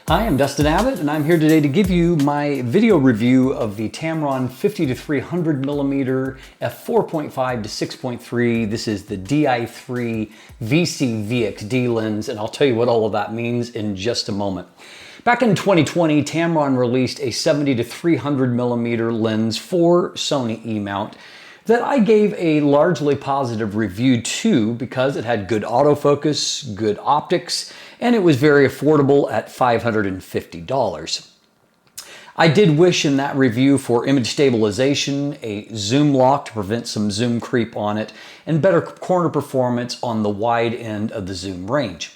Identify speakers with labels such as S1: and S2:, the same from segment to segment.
S1: Hi, I'm Dustin Abbott, and I'm here today to give you my video review of the Tamron 50-300mm f4.5-6.3. This is the Di3 VC VXD lens, and I'll tell you what all of that means in just a moment. Back in 2020, Tamron released a 70-300mm lens for Sony E-mount that I gave a largely positive review to because it had good autofocus, good optics, and it was very affordable at $550. I did wish in that review for image stabilization, a zoom lock to prevent some zoom creep on it, and better corner performance on the wide end of the zoom range.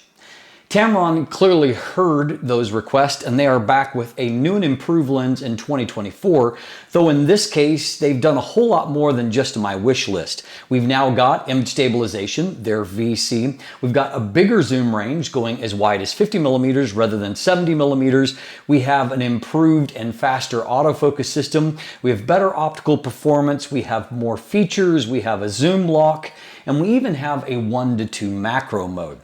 S1: Tamron clearly heard those requests, and they are back with a new and improved lens in 2024, though in this case, they've done a whole lot more than just my wish list. We've now got image stabilization, their VC. We've got a bigger zoom range going as wide as 50mm rather than 70mm. We have an improved and faster autofocus system. We have better optical performance. We have more features. We have a zoom lock, and we even have a 1:2 macro mode.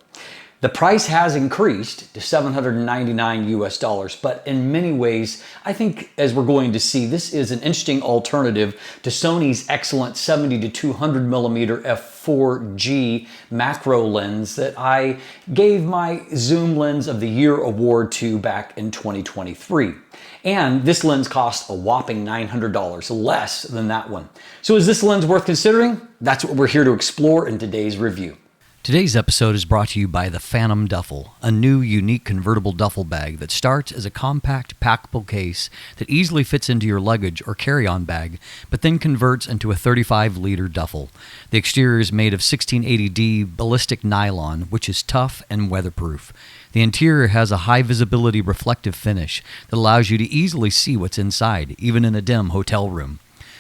S1: The price has increased to $799 US, but in many ways, I think as we're going to see, this is an interesting alternative to Sony's excellent 70-200mm f4G macro lens that I gave my Zoom Lens of the Year award to back in 2023. And this lens costs a whopping $900, less than that one. So is this lens worth considering? That's what we're here to explore in today's review.
S2: Today's episode is brought to you by the Fantom Duffel, a new unique convertible duffel bag that starts as a compact packable case that easily fits into your luggage or carry-on bag, but then converts into a 35-liter duffel. The exterior is made of 1680D ballistic nylon, which is tough and weatherproof. The interior has a high-visibility reflective finish that allows you to easily see what's inside, even in a dim hotel room.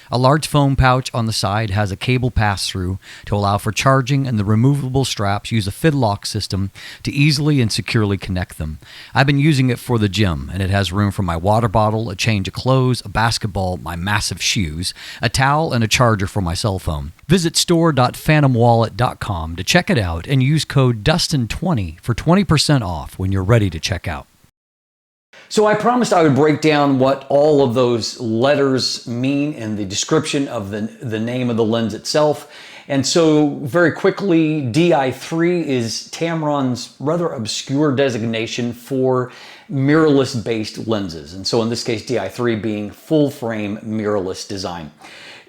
S2: A large foam pouch on the side has a cable pass-through to allow for charging, and the removable straps use a fidlock system to easily and securely connect them. I've been using it for the gym, and it has room for my water bottle, a change of clothes, a basketball, my massive shoes, a towel, and a charger for my cell phone. Visit store.fantomwallet.com to check it out and use code DUSTIN20 for 20% off when you're ready to check out.
S1: So I promised I would break down what all of those letters mean in the description of the name of the lens itself. And so very quickly, Di3 is Tamron's rather obscure designation for mirrorless-based lenses. And so in this case, Di3 being full-frame mirrorless design.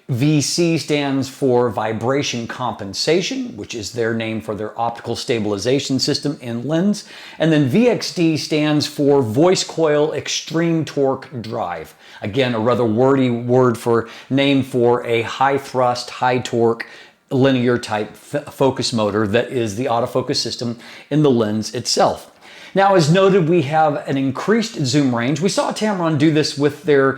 S1: VC stands for vibration compensation, which is their name for their optical stabilization system in lens. And then VXD stands for voice coil extreme torque drive. Again, a rather wordy word for name for a high thrust, high torque, linear type focus motor that is the autofocus system in the lens itself. Now, as noted, we have an increased zoom range. We saw Tamron do this with their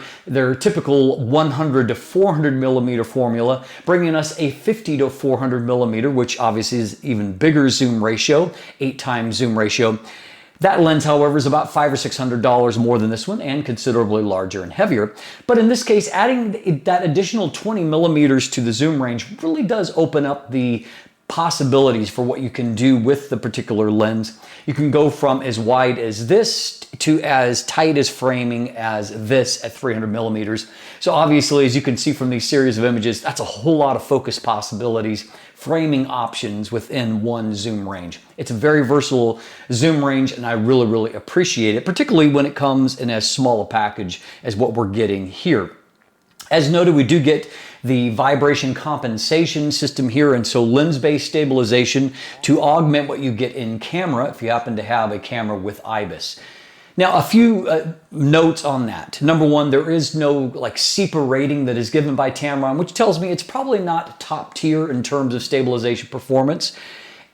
S1: typical 100-400mm formula, bringing us a 50-400mm, which obviously is even bigger zoom ratio, 8x zoom ratio. That lens, however, is about $500 or $600 more than this one and considerably larger and heavier. But in this case, adding that additional 20mm to the zoom range really does open up the possibilities for what you can do with the particular lens. You can go from as wide as this to as tight as framing as this at 300mm. So obviously, as you can see from these series of images, that's a whole lot of focus possibilities, framing options within one zoom range. It's a very versatile zoom range, and I really appreciate it, particularly when it comes in as small a package as what we're getting here. As noted, we do get the vibration compensation system here, and so lens-based stabilization to augment what you get in camera if you happen to have a camera with IBIS. Now, a few notes on that. Number one, there is no SEPA rating that is given by Tamron, which tells me it's probably not top tier in terms of stabilization performance.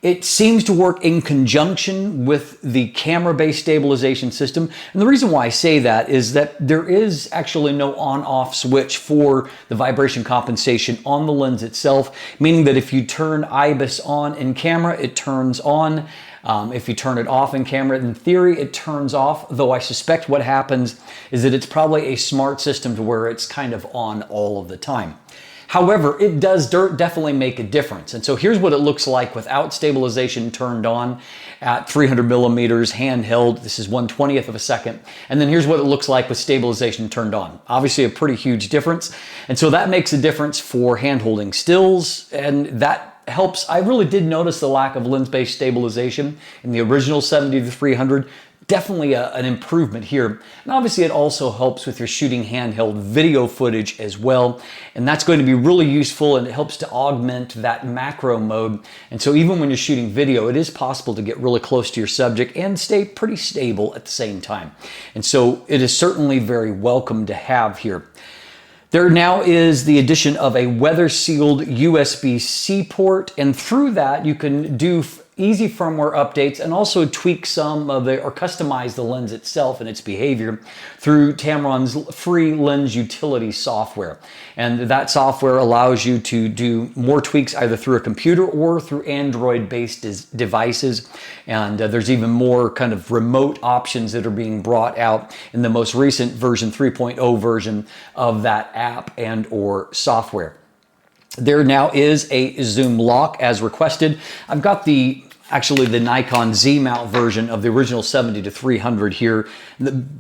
S1: It seems to work in conjunction with the camera-based stabilization system. And the reason why I say that is that there is actually no on-off switch for the vibration compensation on the lens itself, meaning that if you turn IBIS on in camera, it turns on. If you turn it off in camera, in theory, it turns off, though I suspect what happens is that it's probably a smart system to where it's kind of on all of the time. However, it does definitely make a difference. And so here's what it looks like without stabilization turned on at 300 millimeters handheld. This is 1/20th of a second. And then here's what it looks like with stabilization turned on. Obviously a pretty huge difference. And so that makes a difference for hand holding stills, and that helps. I really did notice the lack of lens-based stabilization in the original 70-300. Definitely an improvement here. And obviously it also helps with your shooting handheld video footage as well. And that's going to be really useful, and it helps to augment that macro mode. And so even when you're shooting video, it is possible to get really close to your subject and stay pretty stable at the same time. And so it is certainly very welcome to have here. There now is the addition of a weather-sealed USB-C port, and through that you can do easy firmware updates and also tweak some of the, or customize the lens itself and its behavior through Tamron's free lens utility software. And that software allows you to do more tweaks either through a computer or through Android-based devices. And there's even more kind of remote options that are being brought out in the most recent version 3.0 version of that app and or software. There now is a zoom lock as requested. I've got actually the Nikon Z mount version of the original 70-300 here.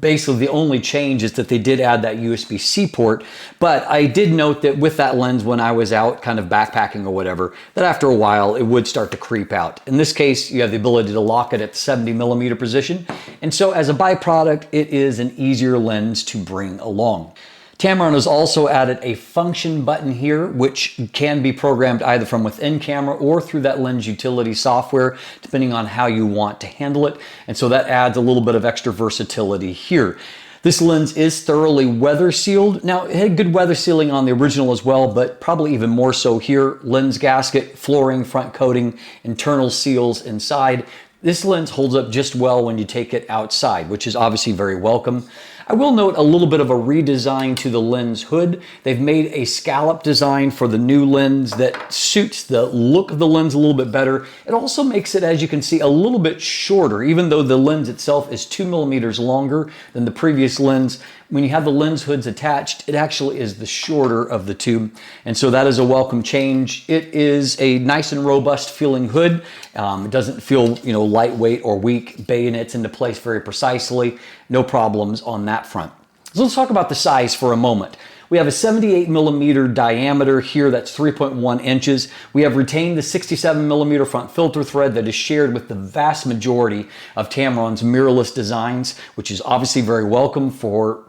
S1: Basically the only change is that they did add that USB-C port, but I did note that with that lens when I was out kind of backpacking or whatever, that after a while it would start to creep out. In this case, you have the ability to lock it at the 70mm position, and so as a byproduct, it is an easier lens to bring along. Tamron has also added a function button here, which can be programmed either from within camera or through that lens utility software, depending on how you want to handle it. And so that adds a little bit of extra versatility here. This lens is thoroughly weather sealed. Now, it had good weather sealing on the original as well, but probably even more so here. Lens gasket, flooring, front coating, internal seals inside. This lens holds up just well when you take it outside, which is obviously very welcome. I will note a little bit of a redesign to the lens hood. They've made a scallop design for the new lens that suits the look of the lens a little bit better. It also makes it, as you can see, a little bit shorter, even though the lens itself is 2mm longer than the previous lens. When you have the lens hoods attached, it actually is the shorter of the two. And so that is a welcome change. It is a nice and robust feeling hood. It doesn't feel, lightweight or weak. Bayonets into place very precisely. No problems on that front. So let's talk about the size for a moment. We have a 78mm diameter here, that's 3.1 inches. We have retained the 67mm front filter thread that is shared with the vast majority of Tamron's mirrorless designs, which is obviously very welcome for,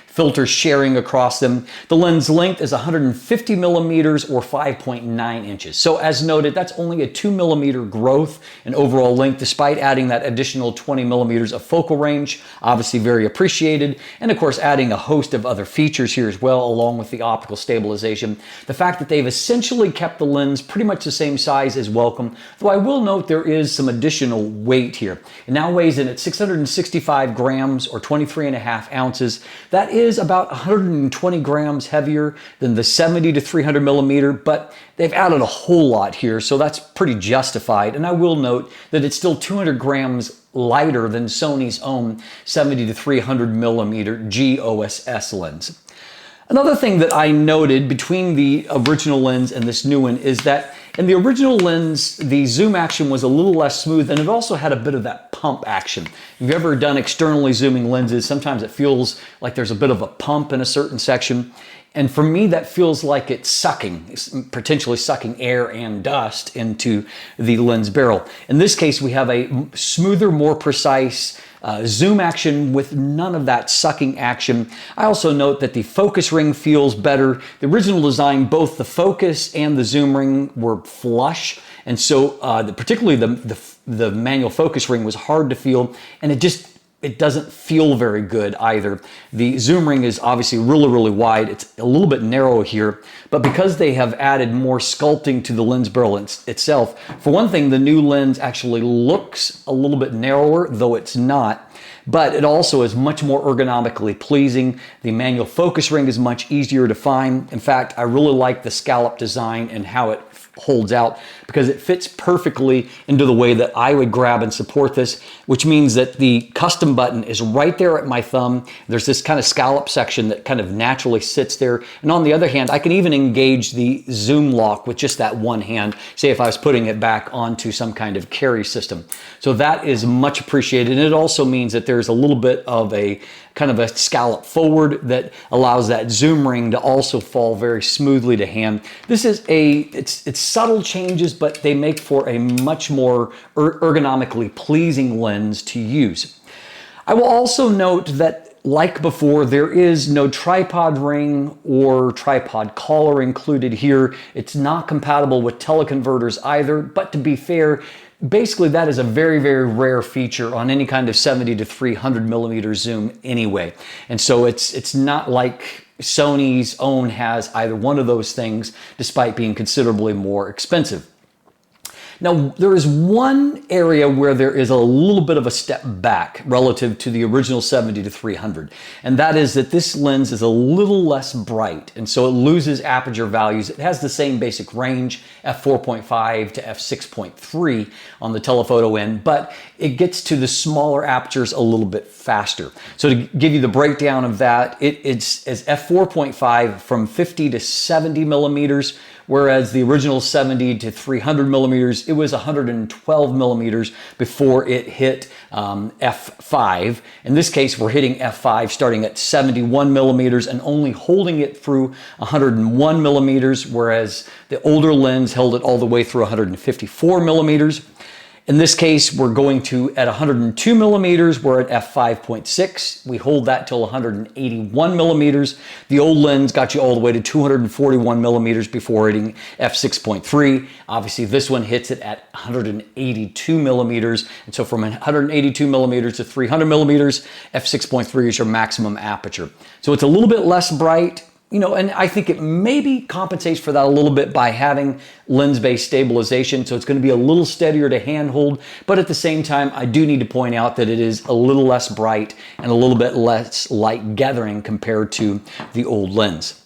S1: filter sharing across them. The lens length is 150mm or 5.9 inches. So as noted, that's only a 2mm growth in overall length, despite adding that additional 20mm of focal range, obviously very appreciated. And of course, adding a host of other features here as well, along with the optical stabilization. The fact that they've essentially kept the lens pretty much the same size is welcome, though I will note there is some additional weight here. It now weighs in at 665 grams or 23.5 ounces. That is about 120 grams heavier than the 70-300mm, but they've added a whole lot here, so that's pretty justified. And I will note that it's still 200 grams lighter than Sony's own 70-300mm GOSS lens. Another thing that I noted between the original lens and this new one is that in the original lens, the zoom action was a little less smooth, and it also had a bit of that pump action. If you've ever done externally zooming lenses, sometimes it feels like there's a bit of a pump in a certain section. And for me, that feels like it's potentially sucking air and dust into the lens barrel. In this case, we have a smoother, more precise zoom action with none of that sucking action. I also note that the focus ring feels better. The original design, both the focus and the zoom ring were flush. And so particularly the manual focus ring was hard to feel, and it doesn't feel very good either. The zoom ring is obviously really, really wide. It's a little bit narrow here, but because they have added more sculpting to the lens barrel itself, for one thing, the new lens actually looks a little bit narrower, though it's not. but it also is much more ergonomically pleasing. The manual focus ring is much easier to find. In fact, I really like the scallop design and how it holds out because it fits perfectly into the way that I would grab and support this, which means that the custom button is right there at my thumb. There's this kind of scallop section that kind of naturally sits there. And on the other hand, I can even engage the zoom lock with just that one hand, say if I was putting it back onto some kind of carry system. So that is much appreciated. And it also means that there's a little bit of a kind of a scallop forward that allows that zoom ring to also fall very smoothly to hand. This is it's subtle changes, but they make for a much more ergonomically pleasing lens to use. I will also note that, like before, there is no tripod ring or tripod collar included here. It's not compatible with teleconverters either, but to be fair, basically that is a very, very rare feature on any kind of 70-300mm zoom anyway. And so it's not like Sony's own has either one of those things, despite being considerably more expensive. Now, there is one area where there is a little bit of a step back relative to the original 70-300, and that is that this lens is a little less bright, and so it loses aperture values. It has the same basic range, F4.5 to F6.3 on the telephoto end, but it gets to the smaller apertures a little bit faster. So to give you the breakdown of that, it's F4.5 from 50 to 70 millimeters, whereas the original 70-300 millimeters, it was 112 millimeters before it hit F5. In this case, we're hitting F5 starting at 71 millimeters and only holding it through 101 millimeters, whereas the older lens held it all the way through 154 millimeters. In this case, we're going to at 102 millimeters, we're at f5.6. We hold that till 181 millimeters. The old lens got you all the way to 241 millimeters before hitting f6.3. Obviously, this one hits it at 182 millimeters. And so from 182 millimeters to 300 millimeters, f6.3 is your maximum aperture. So it's a little bit less bright. You know, and I think it maybe compensates for that a little bit by having lens-based stabilization, so it's going to be a little steadier to handhold, but at the same time, I do need to point out that it is a little less bright and a little bit less light gathering compared to the old lens.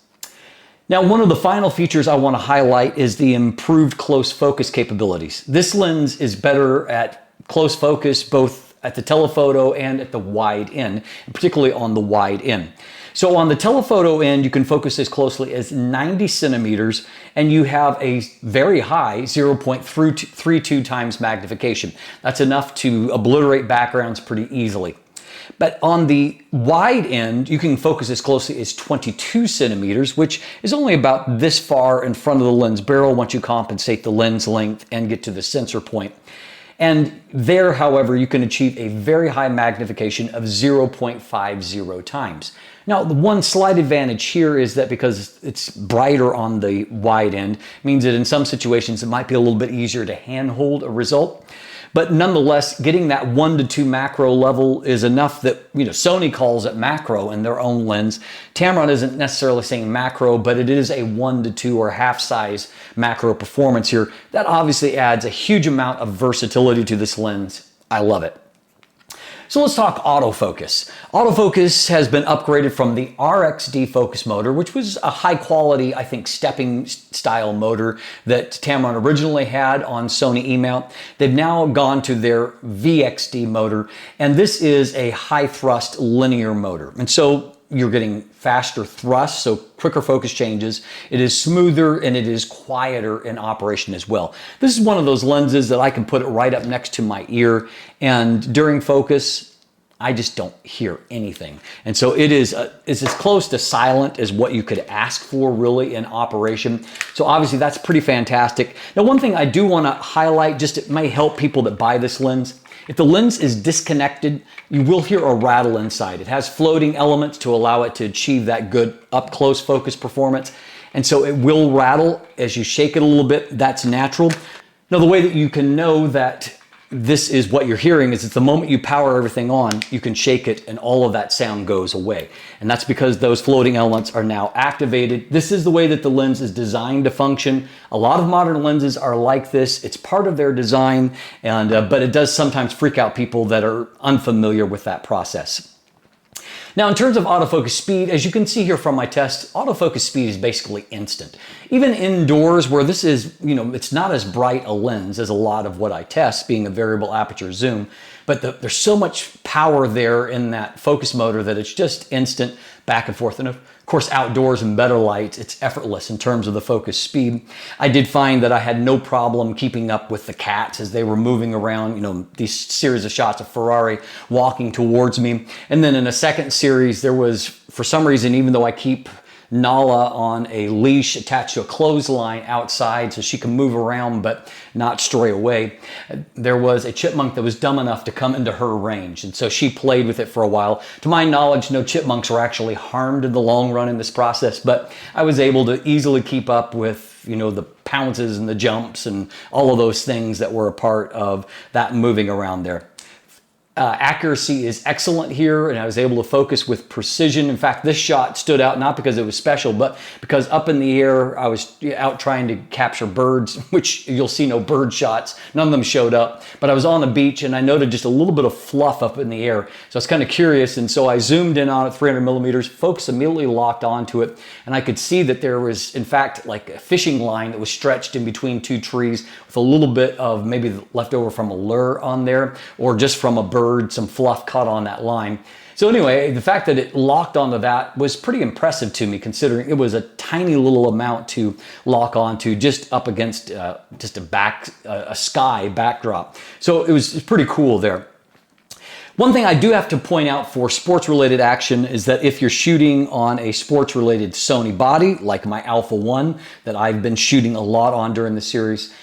S1: Now, one of the final features I want to highlight is the improved close focus capabilities. This lens is better at close focus, both at the telephoto and at the wide end, and particularly on the wide end. So on the telephoto end, you can focus as closely as 90 centimeters, and you have a very high 0.32 times magnification. That's enough to obliterate backgrounds pretty easily. But on the wide end, you can focus as closely as 22 centimeters, which is only about this far in front of the lens barrel once you compensate the lens length and get to the sensor point. And there, however, you can achieve a very high magnification of 0.50 times. Now, the one slight advantage here is that because it's brighter on the wide end, means that in some situations it might be a little bit easier to handhold a result. But nonetheless, getting that 1 to 2 macro level is enough that, you know, Sony calls it macro in their own lens. Tamron isn't necessarily saying macro, but it is a 1 to 2 or half size macro performance here. That obviously adds a huge amount of versatility to this lens. I love it. So let's talk autofocus. Autofocus has been upgraded from the RXD focus motor, which was a high quality, I think, stepping style motor that Tamron originally had on Sony E-mount. They've now gone to their VXD motor, and this is a high thrust linear motor. And so you're getting faster thrust, so quicker focus changes. It is smoother and it is quieter in operation as well. This is one of those lenses that I can put it right up next to my ear, and during focus, I just don't hear anything. And so it's as close to silent as what you could ask for really in operation. So obviously that's pretty fantastic. Now, one thing I do want to highlight, just it may help people that buy this lens. If the lens is disconnected, you will hear a rattle inside. It has floating elements to allow it to achieve that good up-close focus performance. And so it will rattle as you shake it a little bit. That's natural. Now, the way that you can know that this is what you're hearing is it's the moment you power everything on, you can shake it and all of that sound goes away. And that's because those floating elements are now activated. This is the way that the lens is designed to function. A lot of modern lenses are like this. It's part of their design, and but it does sometimes freak out people that are unfamiliar with that process. Now, in terms of autofocus speed, as you can see here from my test, autofocus speed is basically instant. Even indoors where this is, it's not as bright a lens as a lot of what I test, being a variable aperture zoom, but there's so much power there in that focus motor that it's just instant back and forth. And of course, outdoors in better light, it's effortless in terms of the focus speed. I did find that I had no problem keeping up with the cats as they were moving around, these series of shots of Ferrari walking towards me. And then in a second series, there was, for some reason, even though I keep Nala on a leash attached to a clothesline outside so she can move around but not stray away, there was a chipmunk that was dumb enough to come into her range, and so she played with it for a while. To my knowledge, no chipmunks were actually harmed in the long run in this process, but I was able to easily keep up with the pounces and the jumps and all of those things that were a part of that moving around there. Accuracy is excellent here, and I was able to focus with precision. In fact, this shot stood out not because it was special, but because up in the air, I was out trying to capture birds, which you'll see no bird shots. None of them showed up, but I was on the beach and I noted just a little bit of fluff up in the air. So I was kind of curious, and so I zoomed in on it 300 millimeters, focus immediately locked onto it, and I could see that there was, in fact, like a fishing line that was stretched in between two trees with a little bit of maybe leftover from a lure on there, or just from a bird, some fluff caught on that line. So anyway, the fact that it locked onto that was pretty impressive to me, considering it was a tiny little amount to lock onto just up against just a sky backdrop. So it was pretty cool there. One thing I do have to point out for sports-related action is that if you're shooting on a sports-related Sony body, like my Alpha 1 that I've been shooting a lot on during the series,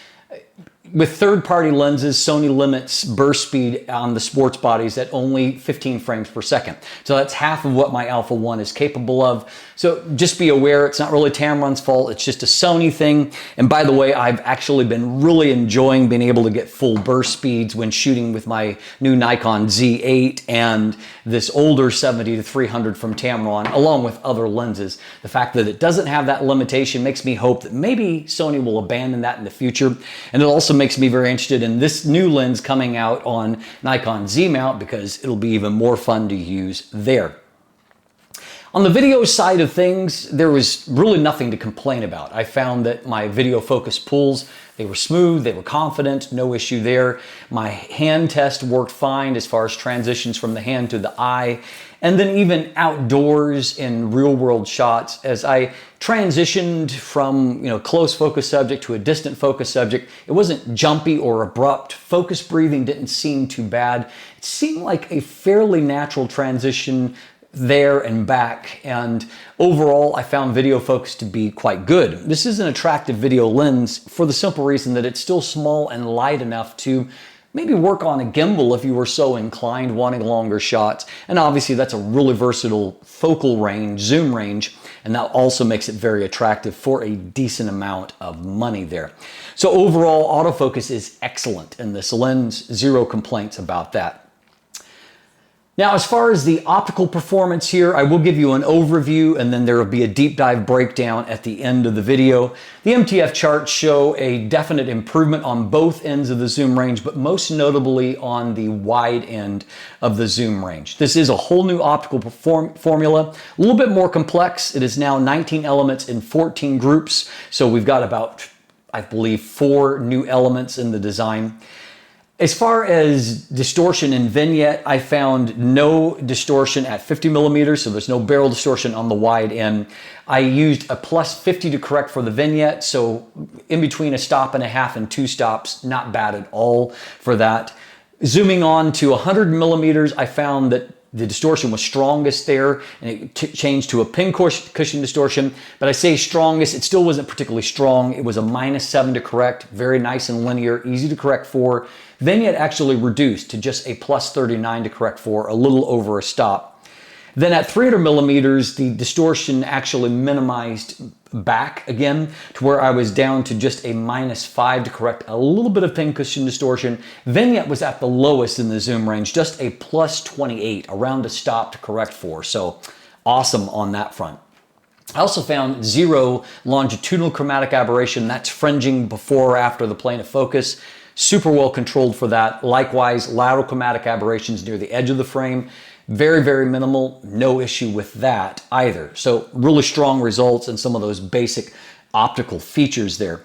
S1: with third-party lenses, Sony limits burst speed on the sports bodies at only 15 frames per second. So that's half of what my Alpha 1 is capable of. So just be aware, it's not really Tamron's fault, it's just a Sony thing. And by the way, I've actually been really enjoying being able to get full burst speeds when shooting with my new Nikon Z8 and this older 70-300 from Tamron, along with other lenses. The fact that it doesn't have that limitation makes me hope that maybe Sony will abandon that in the future. And it also makes me very interested in this new lens coming out on Nikon Z mount, because it'll be even more fun to use there. On the video side of things, there was really nothing to complain about. I found that my video focus pulls, they were smooth, they were confident, no issue there. My hand test worked fine as far as transitions from the hand to the eye. And then even outdoors in real world shots, as I transitioned from close focus subject to a distant focus subject, it wasn't jumpy or abrupt. Focus breathing didn't seem too bad. It seemed like a fairly natural transition there and back, and overall I found video focus to be quite good. This is an attractive video lens for the simple reason that it's still small and light enough to maybe work on a gimbal if you were so inclined, wanting longer shots. And obviously that's a really versatile focal range, zoom range, and that also makes it very attractive for a decent amount of money there. So overall, autofocus is excellent in this lens, zero complaints about that. Now, as far as the optical performance here, I will give you an overview and then there will be a deep dive breakdown at the end of the video. The MTF charts show a definite improvement on both ends of the zoom range, but most notably on the wide end of the zoom range. This is a whole new optical formula, a little bit more complex. It is now 19 elements in 14 groups. So we've got about, I believe, 4 new elements in the design. As far as distortion in vignette, I found no distortion at 50 millimeters, so there's no barrel distortion on the wide end. I used a +50 to correct for the vignette, so in between a stop and a half and 2 stops, not bad at all for that. Zooming on to 100 millimeters, I found that the distortion was strongest there, and it changed to a pincushion distortion. But I say strongest, it still wasn't particularly strong. It was a -7 to correct, very nice and linear, easy to correct for. Vignette actually reduced to just a +39 to correct for, a little over a stop. Then at 300 millimeters, the distortion actually minimized back again to where I was down to just a -5 to correct a little bit of pincushion distortion. Vignette was at the lowest in the zoom range, just a +28, around a stop to correct for. So awesome on that front. I also found 0 longitudinal chromatic aberration. That's fringing before or after the plane of focus. Super well controlled for that. Likewise, lateral chromatic aberrations near the edge of the frame. Very, very minimal. No issue with that either. So really strong results in some of those basic optical features there.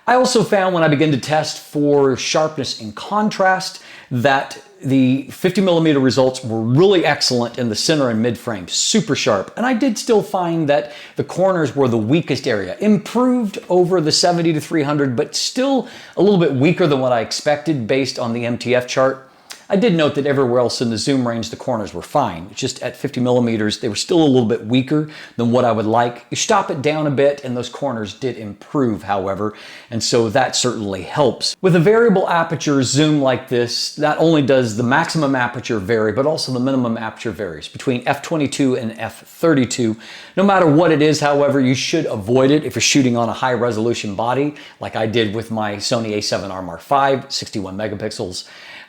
S1: I also found when I began to test for sharpness and contrast that the 50mm results were really excellent in the center and mid frame, super sharp. And I did still find that the corners were the weakest area. Improved over the 70-300, but still a little bit weaker than what I expected based on the MTF chart. I did note that everywhere else in the zoom range, the corners were fine. Just at 50mm, they were still a little bit weaker than what I would like. You stop it down a bit and those corners did improve, however, and so that certainly helps. With a variable aperture zoom like this, not only does the maximum aperture vary, but also the minimum aperture varies between f22 and f32. No matter what it is, however, you should avoid it if you're shooting on a high resolution body, like I did with my Sony a7R Mark V, 61 megapixels.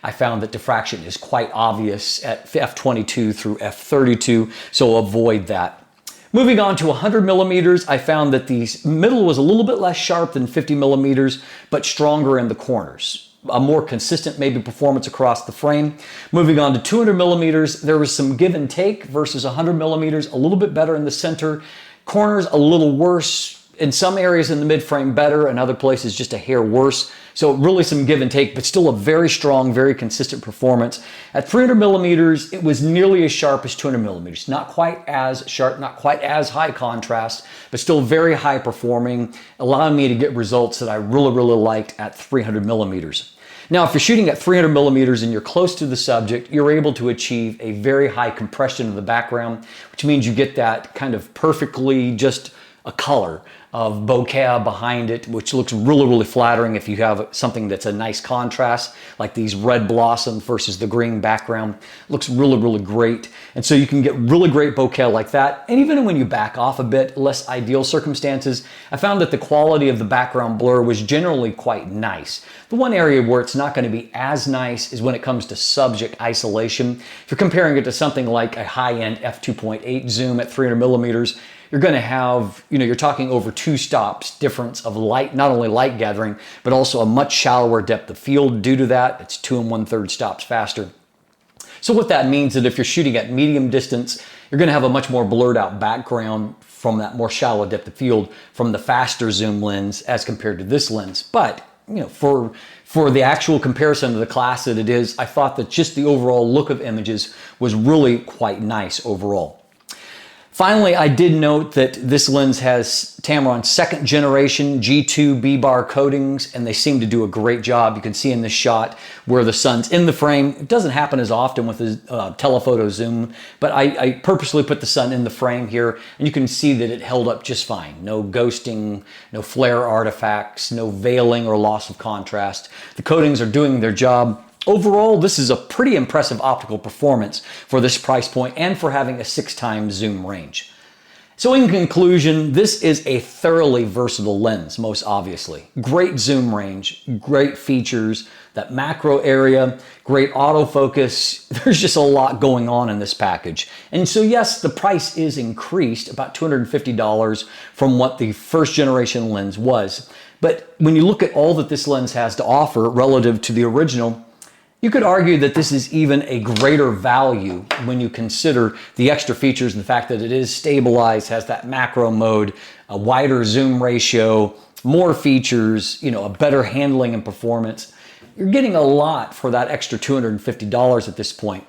S1: I found that diffraction is quite obvious at f22 through f32, so avoid that. Moving on to 100mm, I found that the middle was a little bit less sharp than 50mm, but stronger in the corners. A more consistent maybe performance across the frame. Moving on to 200mm, there was some give and take versus 100mm, a little bit better in the center. Corners a little worse. In some areas in the mid-frame better, in other places just a hair worse. So really some give and take, but still a very strong, very consistent performance. At 300mm, it was nearly as sharp as 200mm. Not quite as sharp, not quite as high contrast, but still very high performing, allowing me to get results that I really, really liked at 300mm. Now, if you're shooting at 300mm and you're close to the subject, you're able to achieve a very high compression of the background, which means you get that kind of perfectly just a color of bokeh behind it, which looks really, really flattering if you have something that's a nice contrast, like these red blossoms versus the green background. Looks really, really great. And so you can get really great bokeh like that. And even when you back off a bit, less ideal circumstances, I found that the quality of the background blur was generally quite nice. The one area where it's not going to be as nice is when it comes to subject isolation. If you're comparing it to something like a high-end f2.8 zoom at 300mm, you're going to have, you're talking over 2 stops difference of light, not only light gathering, but also a much shallower depth of field. Due to that, it's 2 1/3 stops faster. So what that means is that if you're shooting at medium distance, you're going to have a much more blurred out background from that more shallow depth of field from the faster zoom lens as compared to this lens. But for the actual comparison to the class that it is, I thought that just the overall look of images was really quite nice overall. Finally, I did note that this lens has Tamron 2nd generation G2 B-bar coatings, and they seem to do a great job. You can see in this shot where the sun's in the frame. It doesn't happen as often with the telephoto zoom, but I purposely put the sun in the frame here, and you can see that it held up just fine. No ghosting, no flare artifacts, no veiling or loss of contrast. The coatings are doing their job. Overall, this is a pretty impressive optical performance for this price point and for having a 6x zoom range. So in conclusion, this is a thoroughly versatile lens, most obviously. Great zoom range, great features, that macro area, great autofocus. There's just a lot going on in this package. And so yes, the price is increased about $250 from what the first generation lens was. But when you look at all that this lens has to offer relative to the original, you could argue that this is even a greater value when you consider the extra features and the fact that it is stabilized, has that macro mode, a wider zoom ratio, more features, a better handling and performance. You're getting a lot for that extra $250 at this point.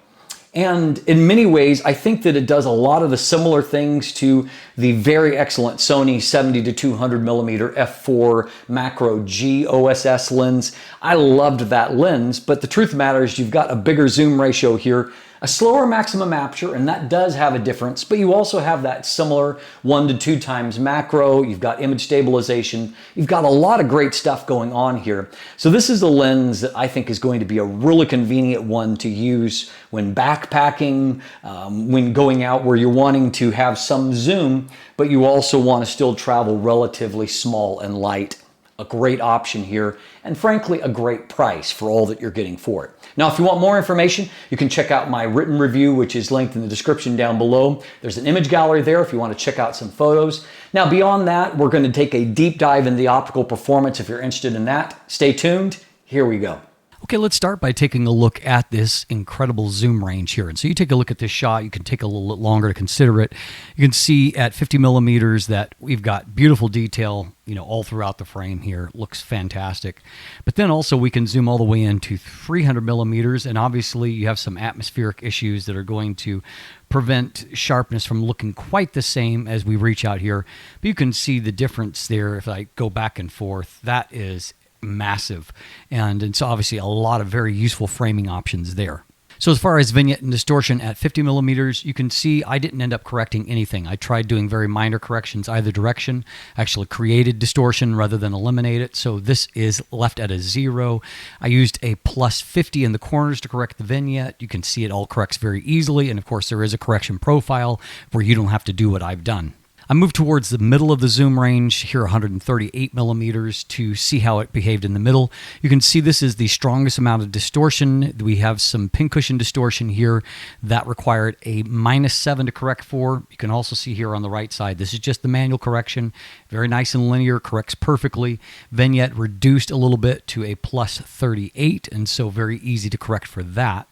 S1: And in many ways, I think that it does a lot of the similar things to the very excellent Sony 70-200mm f4 macro G OSS lens. I loved that lens, but the truth of the matter is you've got a bigger zoom ratio here, A slower maximum aperture, and that does have a difference, but you also have that similar 1 to 2 times macro. You've got image stabilization. You've got a lot of great stuff going on here. So this is a lens that I think is going to be a really convenient one to use when backpacking, when going out where you're wanting to have some zoom, but you also want to still travel relatively small and light. A great option here, and frankly, a great price for all that you're getting for it. Now, if you want more information, you can check out my written review, which is linked in the description down below. There's an image gallery there if you want to check out some photos. Now, beyond that, we're going to take a deep dive into the optical performance if you're interested in that. Stay tuned. Here we go.
S2: Okay, let's start by taking a look at this incredible zoom range here. And so you take a look at this shot, you can take a little bit longer to consider it. You can see at 50 millimeters that we've got beautiful detail, all throughout the frame here. It looks fantastic. But then also we can zoom all the way into 300 millimeters, and obviously you have some atmospheric issues that are going to prevent sharpness from looking quite the same as we reach out here. But you can see the difference there if I go back and forth. That is massive, and it's obviously a lot of very useful framing options there. So as far as vignette and distortion at 50 millimeters, you can see I didn't end up correcting anything. I tried doing very minor corrections either direction, actually created distortion rather than eliminate it. So this is left at a 0. I used a plus 50 in the corners to correct the vignette. You can see it all corrects very easily, and of course there is a correction profile where you don't have to do what I've done. I moved towards the middle of the zoom range, here 138 millimeters, to see how it behaved in the middle. You can see this is the strongest amount of distortion. We have some pincushion distortion here that required a -7 to correct for. You can also see here on the right side, this is just the manual correction. Very nice and linear, corrects perfectly. Vignette reduced a little bit to a plus 38, and so very easy to correct for that.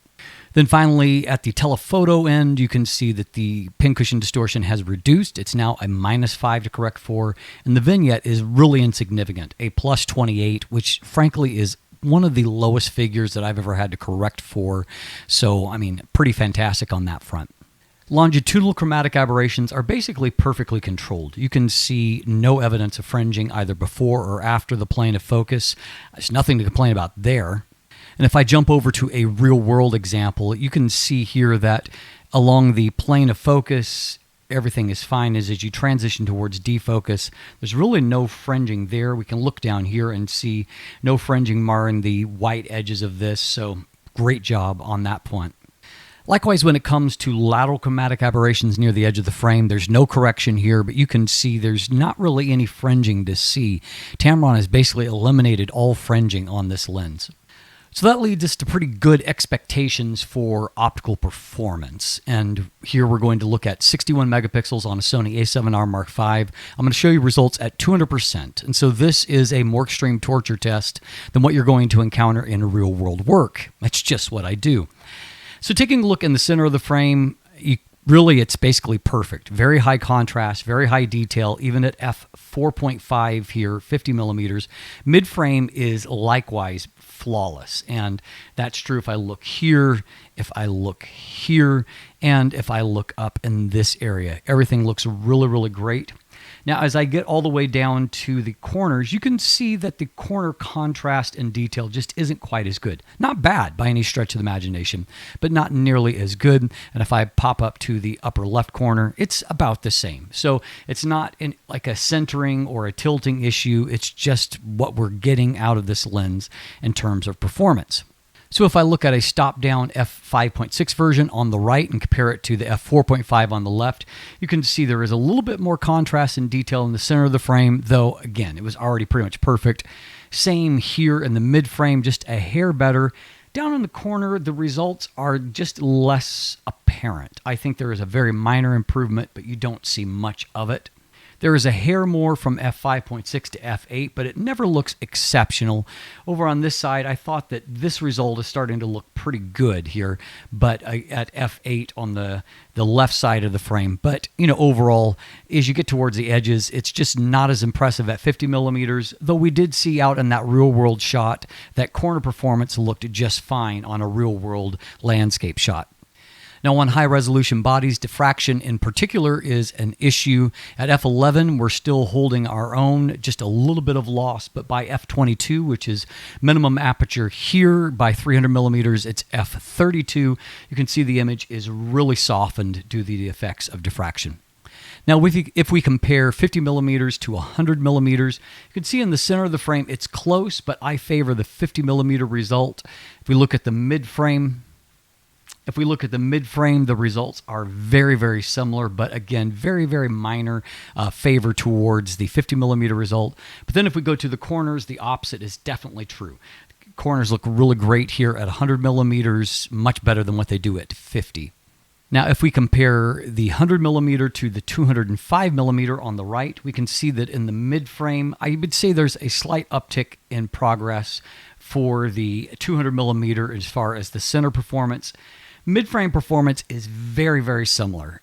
S2: Then finally, at the telephoto end, you can see that the pincushion distortion has reduced. It's now a -5 to correct for, and the vignette is really insignificant, a plus 28, which frankly is one of the lowest figures that I've ever had to correct for. So, I mean, pretty fantastic on that front. Longitudinal chromatic aberrations are basically perfectly controlled. You can see no evidence of fringing either before or after the plane of focus. There's nothing to complain about there. And if I jump over to a real-world example, you can see here that along the plane of focus, everything is fine. As you transition towards defocus, there's really no fringing there. We can look down here and see no fringing marring the white edges of this, so great job on that point. Likewise, when it comes to lateral chromatic aberrations near the edge of the frame, there's no correction here, but you can see there's not really any fringing to see. Tamron has basically eliminated all fringing on this lens. So that leads us to pretty good expectations for optical performance. And here we're going to look at 61 megapixels on a Sony a7R Mark V. I'm going to show you results at 200%. And so this is a more extreme torture test than what you're going to encounter in real world work. That's just what I do. So taking a look in the center of the frame, really, it's basically perfect. Very high contrast, very high detail, even at f4.5 here, 50 millimeters. Mid-frame is likewise flawless, and that's true if I look here, if I look here, and if I look up in this area. Everything looks really, really great. Now, as I get all the way down to the corners, you can see that the corner contrast and detail just isn't quite as good. Not bad by any stretch of the imagination, but not nearly as good. And if I pop up to the upper left corner, it's about the same. So it's not like a centering or a tilting issue. It's just what we're getting out of this lens in terms of performance. So if I look at a stop-down f5.6 version on the right and compare it to the f4.5 on the left, you can see there is a little bit more contrast and detail in the center of the frame, though, again, it was already pretty much perfect. Same here in the mid-frame, just a hair better. Down in the corner, the results are just less apparent. I think there is a very minor improvement, but you don't see much of it. There is a hair more from f5.6 to f8, but it never looks exceptional. Over on this side, I thought that this result is starting to look pretty good here, but at f8 on the left side of the frame. But, overall, as you get towards the edges, it's just not as impressive at 50 millimeters, though we did see out in that real-world shot that corner performance looked just fine on a real-world landscape shot. Now, on high-resolution bodies, diffraction in particular is an issue. At f11, we're still holding our own, just a little bit of loss, but by f22, which is minimum aperture here, by 300 millimeters, it's f32. You can see the image is really softened due to the effects of diffraction. Now, if we compare 50 millimeters to 100 millimeters, you can see in the center of the frame, it's close, but I favor the 50 millimeter result. If we look at the mid-frame, the results are very, very similar, but again, very, very minor favor towards the 50 millimeter result. But then if we go to the corners, the opposite is definitely true. Corners look really great here at 100 millimeters, much better than what they do at 50. Now, if we compare the 100 millimeter to the 205 millimeter on the right, we can see that in the mid-frame, I would say there's a slight uptick in progress for the 200 millimeter as far as the center performance. Mid-frame performance is very, very similar.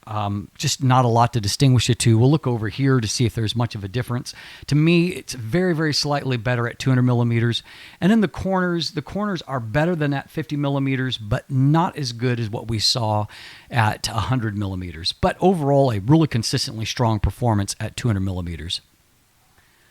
S2: Just not a lot to distinguish the two. We'll look over here to see if there's much of a difference. To me, it's very, very slightly better at 200 millimeters. And then the corners are better than at 50 millimeters, but not as good as what we saw at 100 millimeters. But overall, a really consistently strong performance at 200 millimeters.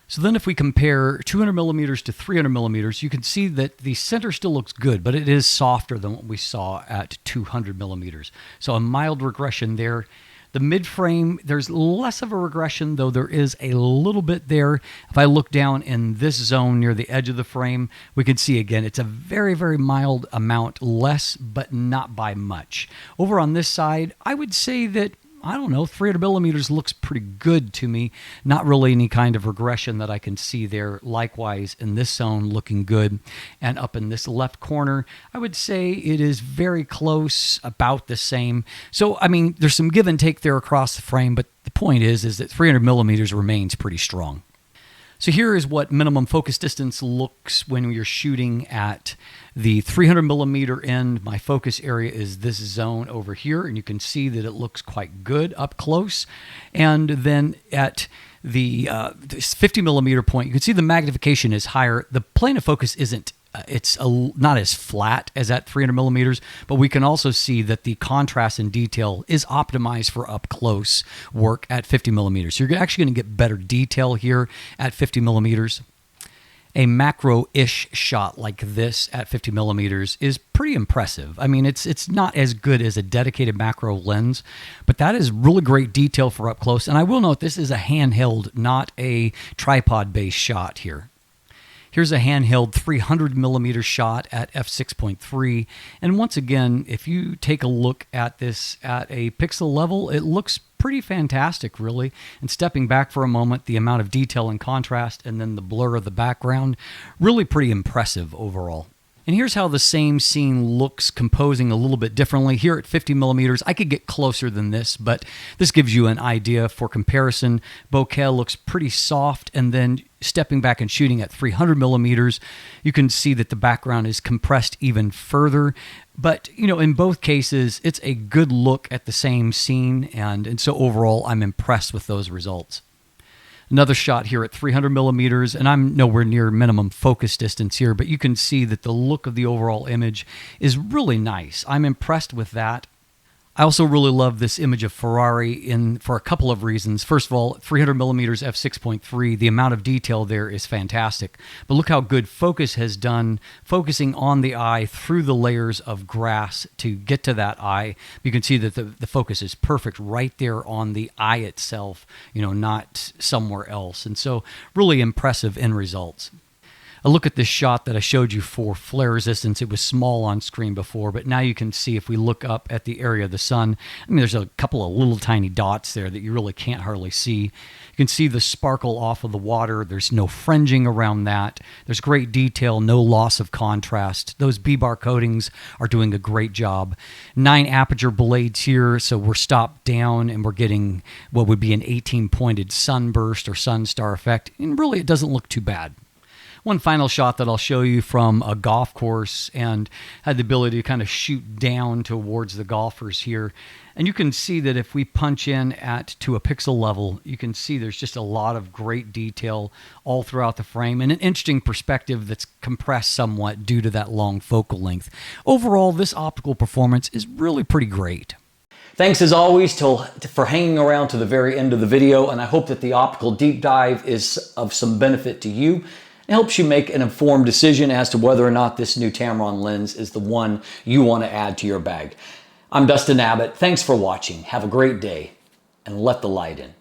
S2: So then if we compare 200 millimeters to 300 millimeters, you can see that the center still looks good, but it is softer than what we saw at 200 millimeters. So a mild regression there. The mid-frame, there's less of a regression, though there is a little bit there. If I look down in this zone near the edge of the frame, we can see again, it's a very, very mild amount less, but not by much. Over on this side, I would say that 300 millimeters looks pretty good to me. Not really any kind of regression that I can see there. Likewise, in this zone, looking good. And up in this left corner, I would say it is very close, about the same. So, I mean, there's some give and take there across the frame, but the point is that 300 millimeters remains pretty strong. So here is what minimum focus distance looks when you're shooting at the 300 millimeter end. My focus area is this zone over here, and you can see that it looks quite good up close. And then at the 50 millimeter point, you can see the magnification is higher. The plane of focus isn't not as flat as at 300 millimeters, but we can also see that the contrast and detail is optimized for up close work at 50 millimeters. So you're actually going to get better detail here at 50 millimeters. A macro-ish shot like this at 50 millimeters is pretty impressive. I mean, it's not as good as a dedicated macro lens, but that is really great detail for up close. And I will note this is a handheld, not a tripod-based shot here. Here's a handheld 300 millimeter shot at f6.3. And once again, if you take a look at this at a pixel level, it looks pretty fantastic, really. And stepping back for a moment, the amount of detail and contrast and then the blur of the background, really pretty impressive overall. And here's how the same scene looks composing a little bit differently. Here at 50 millimeters, I could get closer than this, but this gives you an idea for comparison. Bokeh looks pretty soft, and then stepping back and shooting at 300 millimeters, you can see that the background is compressed even further. But, in both cases, it's a good look at the same scene, and so overall, I'm impressed with those results. Another shot here at 300 millimeters, and I'm nowhere near minimum focus distance here, but you can see that the look of the overall image is really nice. I'm impressed with that. I also really love this image of Ferrari for a couple of reasons. First of all, 300 millimeters f6.3, the amount of detail there is fantastic. But look how good focus has done, focusing on the eye through the layers of grass to get to that eye. You can see that the focus is perfect right there on the eye itself, not somewhere else. And so really impressive end results. A look at this shot that I showed you for flare resistance. It was small on screen before, but now you can see if we look up at the area of the sun, there's a couple of little tiny dots there that you really can't hardly see. You can see the sparkle off of the water. There's no fringing around that. There's great detail, no loss of contrast. Those B-bar coatings are doing a great job. 9 aperture blades here, so we're stopped down and we're getting what would be an 18-pointed sunburst or sun star effect, and really it doesn't look too bad. one final shot that I'll show you from a golf course, and had the ability to kind of shoot down towards the golfers here. And you can see that if we punch in to a pixel level, you can see there's just a lot of great detail all throughout the frame, and an interesting perspective that's compressed somewhat due to that long focal length. Overall, this optical performance is really pretty great.
S1: Thanks as always for hanging around to the very end of the video, and I hope that the optical deep dive is of some benefit to you and helps you make an informed decision as to whether or not this new Tamron lens is the one you want to add to your bag. I'm Dustin Abbott. Thanks for watching. Have a great day, and let the light in.